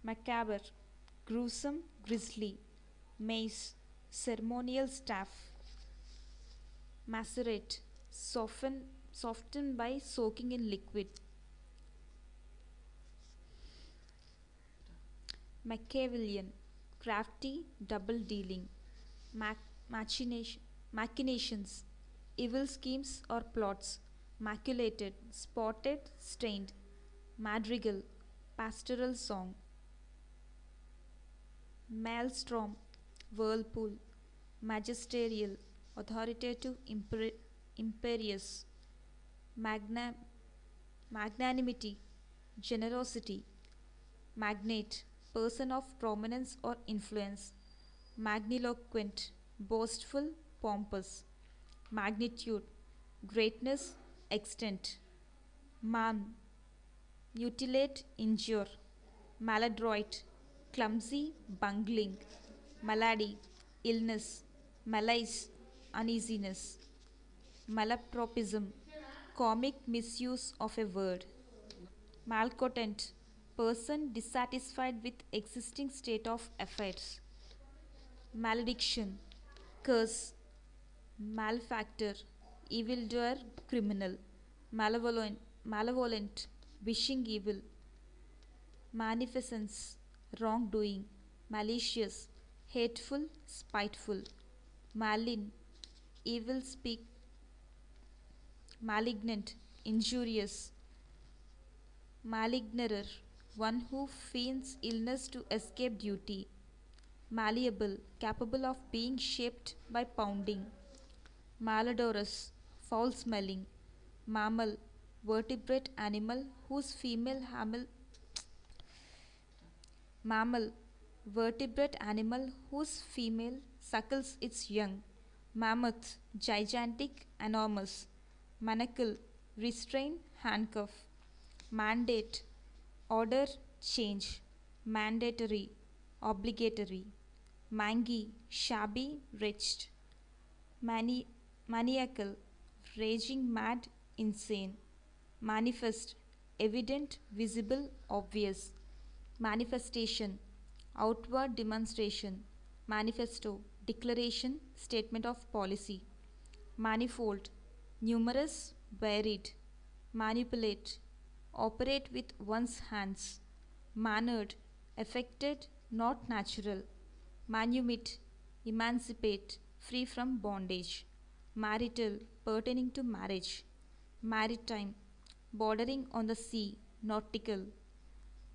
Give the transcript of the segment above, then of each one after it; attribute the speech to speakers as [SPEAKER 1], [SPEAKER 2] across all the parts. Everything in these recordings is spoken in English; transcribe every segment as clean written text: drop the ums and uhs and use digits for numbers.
[SPEAKER 1] macabre, gruesome, grisly, mace, ceremonial staff, macerate, soften by soaking in liquid, Machiavellian, crafty, double dealing, machination, machinations, evil schemes or plots, maculated, spotted, stained, madrigal, pastoral song, maelstrom, whirlpool, magisterial, authoritative, imperious, magna- magnanimity, generosity, magnate, person of prominence or influence, magniloquent, boastful, pompous, magnitude, greatness, extent, man, mutilate, injure, maladroit, clumsy, bungling, malady, illness, malaise, uneasiness, malapropism, comic misuse of a word, malcontent, person dissatisfied with existing state of affairs, malediction, curse, malefactor, evildoer, criminal, malevolent, wishing evil, Magnificence, wrongdoing, malicious, hateful, spiteful, malign, evil speak, malignant, injurious, malignerer, one who feigns illness to escape duty, malleable, capable of being shaped by pounding, malodorous, foul smelling, mammal, vertebrate animal whose female mammal, vertebrate animal whose female suckles its young, mammoth, gigantic, enormous, manacle, restrain, handcuff, mandate, order, change, mandatory, obligatory, mangy, shabby, wretched, mani- maniacal, raging mad, insane, manifest, evident, visible, obvious, manifestation, outward demonstration, manifesto, declaration, statement of policy, manifold, numerous, varied, manipulate, operate with one's hands, mannered, affected, not natural, manumit, emancipate, free from bondage, marital, pertaining to marriage, maritime, bordering on the sea, nautical,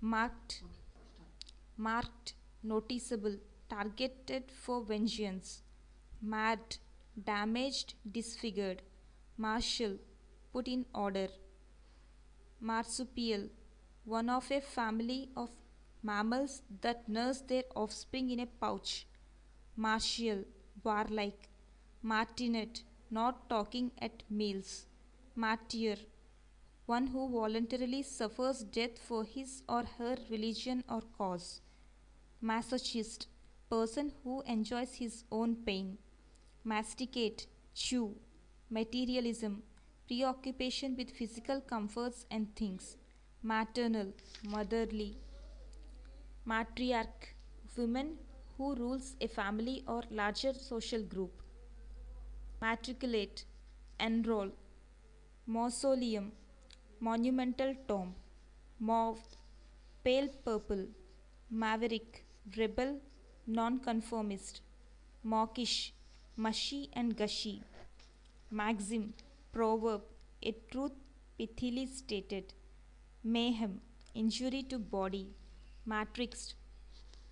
[SPEAKER 1] marked, marked, noticeable, targeted for vengeance, mad, damaged, disfigured, martial, put in order, marsupial, one of a family of mammals that nurse their offspring in a pouch, martial, warlike, martinet, not talking at meals, martyr, one who voluntarily suffers death for his or her religion or cause. Masochist, person who enjoys his own pain. Masticate, chew. Materialism, preoccupation with physical comforts and things. Maternal, motherly. Matriarch, woman who rules a family or larger social group. Matriculate, enroll. Mausoleum, monumental tomb. Mauve, pale purple. Maverick, rebel, nonconformist. Mawkish, mushy and gushy. Maxim, proverb, a truth pithily stated. Mayhem, injury to body. Matrix,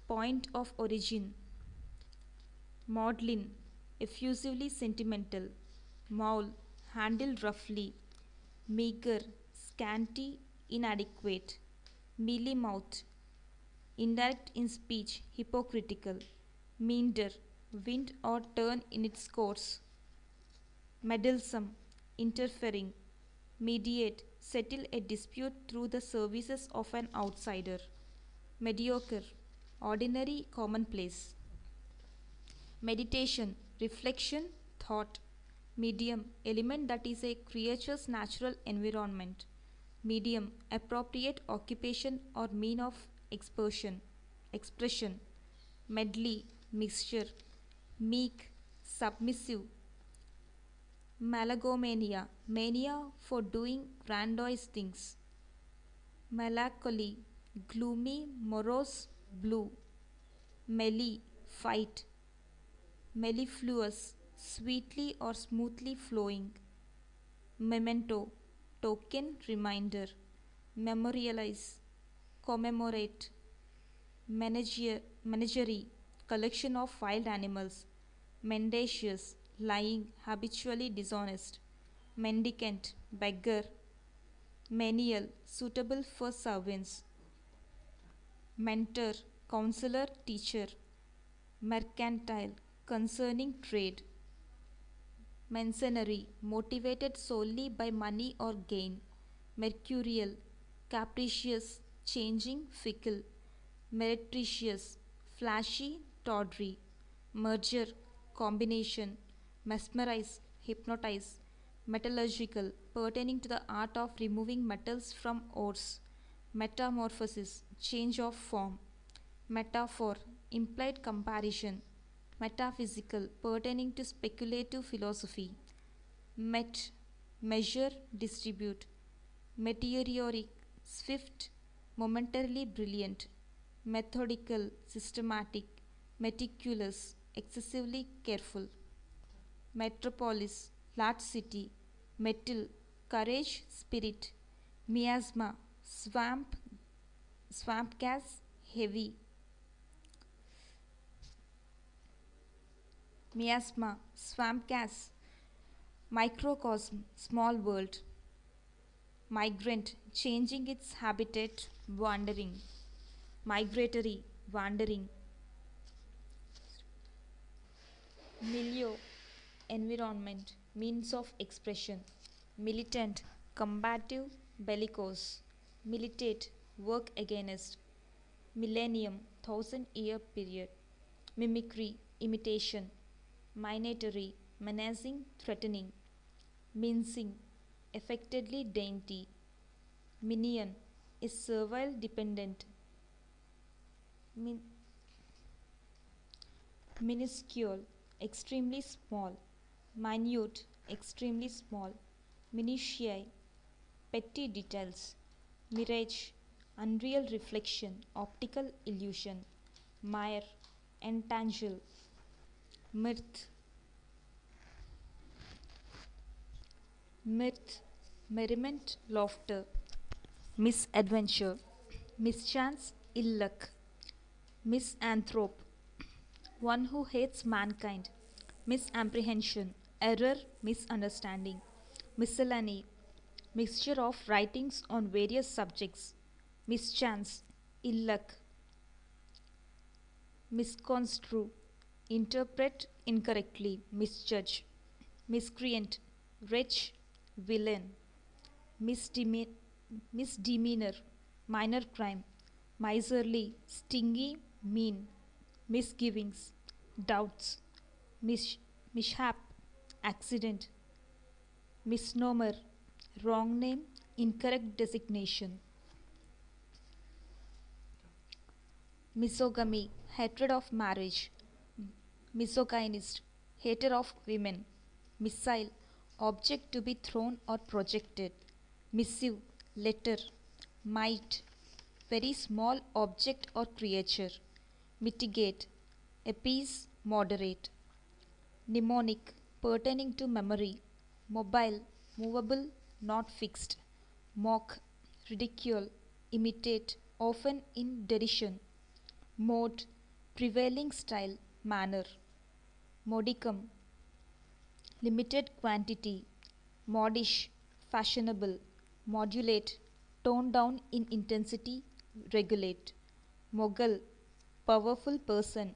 [SPEAKER 1] point of origin. Maudlin, effusively sentimental. Maul, handle roughly. Meager, scanty, inadequate. Mealy mouth, indirect in speech, hypocritical. Meander, wind or turn in its course. Meddlesome, interfering. Mediate, settle a dispute through the services of an outsider. Mediocre, ordinary, commonplace. Meditation, reflection, thought. Medium, element that is a creature's natural environment. Medium, appropriate occupation or mean of expression, expression, medley, mixture, meek, submissive, megalomania, mania for doing grandiose things, melancholy, gloomy, morose, blue, melee, fight, mellifluous, sweetly or smoothly flowing, memento, token, reminder, memorialize, commemorate, menagerie, collection of wild animals, mendacious, lying, habitually dishonest, mendicant, beggar, menial, suitable for servants, mentor, counselor, teacher, mercantile, concerning trade, mercenary, motivated solely by money or gain, mercurial, capricious, changing, fickle, meretricious, flashy, tawdry, merger, combination, mesmerize, hypnotize, metallurgical, pertaining to the art of removing metals from ores, metamorphosis, change of form, metaphor, implied comparison, metaphysical, pertaining to speculative philosophy, met, measure, distribute, meteoric, swift, momentarily brilliant, methodical, systematic, meticulous, excessively careful, metropolis, large city, metal, courage, spirit, miasma, swamp, swamp gas, heavy, miasma, swamp gas, microcosm, small world, migrant, changing its habitat, wandering, migratory, wandering, milieu, environment, means of expression, militant, combative, bellicose, militate, work against, millennium, thousand-year period, mimicry, imitation, minatory, menacing, threatening, mincing, affectedly dainty, minion, is servile dependent, min- minuscule, extremely small, minute, extremely small, minutiae, petty details, mirage, unreal reflection, optical illusion, mire, intangible, mirth, mirth, merriment, laughter, misadventure, mischance, ill luck, misanthrope, one who hates mankind, misapprehension, error, misunderstanding, miscellany, mixture of writings on various subjects, mischance, ill luck, misconstrue, interpret incorrectly, misjudge, miscreant, wretch, villain, misdeme- misdemeanor, minor crime, miserly, stingy, mean, misgivings, doubts, mishap, accident, misnomer, wrong name, incorrect designation, misogamy, hatred of marriage, misogynist, hater of women, missile, object to be thrown or projected, missive, letter, might, very small object or creature, mitigate, appease, moderate, mnemonic, pertaining to memory, mobile, movable, not fixed, mock, ridicule, imitate, often in derision, mode, prevailing style, manner, modicum, limited quantity, modish, fashionable, modulate, tone down in intensity, regulate, mogul, powerful person,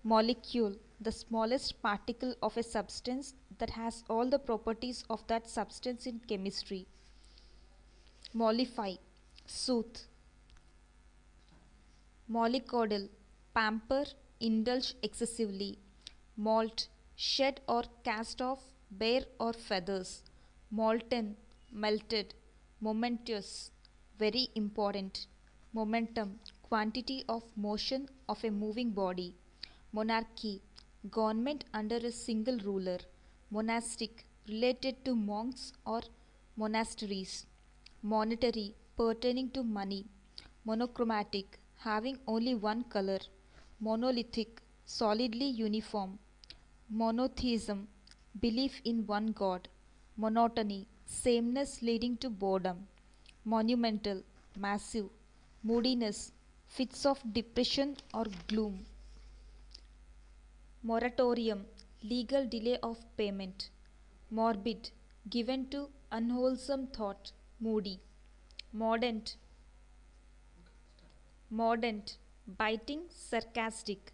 [SPEAKER 1] molecule, the smallest particle of a substance that has all the properties of that substance in chemistry, mollify, soothe, mollycoddle, pamper, indulge excessively, molt, shed or cast off, bare or feathers, molten, melted, momentous, very important, momentum, quantity of motion of a moving body. Monarchy, government under a single ruler. Monastic, related to monks or monasteries. Monetary, pertaining to money. Monochromatic, having only one color. Monolithic, solidly uniform. Monotheism, belief in one God. Monotony, sameness leading to boredom. Monumental, massive. Moodiness, fits of depression or gloom. Moratorium, legal delay of payment. Morbid, given to unwholesome thought. Moody. Mordant, mordant, biting, sarcastic.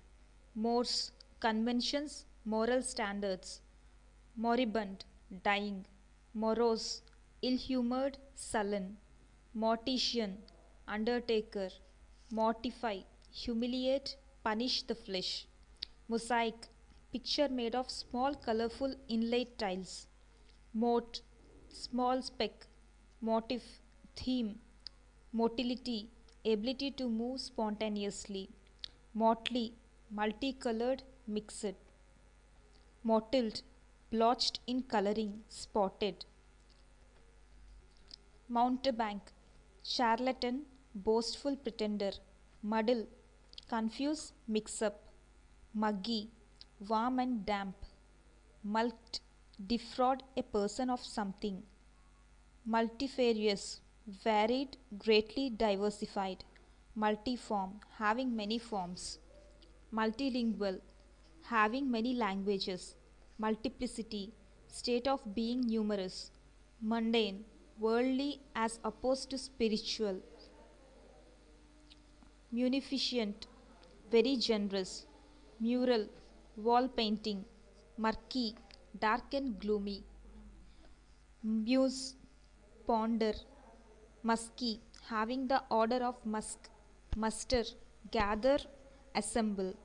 [SPEAKER 1] Morse, conventions, moral standards. Moribund, dying. Morose, ill humored, sullen. Mortician, undertaker. Mortify, humiliate, punish the flesh. Mosaic, picture made of small colorful inlaid tiles. Mote, small speck. Motif, theme. Motility, ability to move spontaneously. Motley, multicolored, mixed. Mottled, blotched in coloring, spotted. Mountebank, charlatan, boastful pretender. Muddle, confuse, mix up. Muggy, warm and damp. Mulct, defraud a person of something. Multifarious, varied, greatly diversified. Multiform, having many forms. Multilingual, having many languages. Multiplicity, state of being numerous. Mundane, worldly as opposed to spiritual. Munificent, very generous. Mural, wall painting. Murky, dark and gloomy. Muse, ponder. Musky, having the odor of musk. Muster, gather, assemble.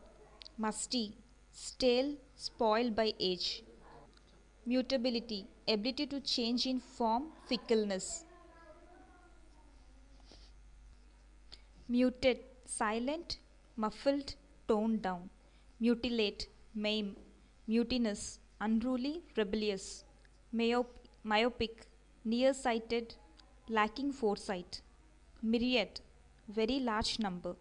[SPEAKER 1] Musty, stale, spoiled by age. Mutability, ability to change in form, fickleness. Muted, silent, muffled, toned down. Mutilate, maim. Mutinous, unruly, rebellious. Myopic, nearsighted, lacking foresight. Myriad, very large number.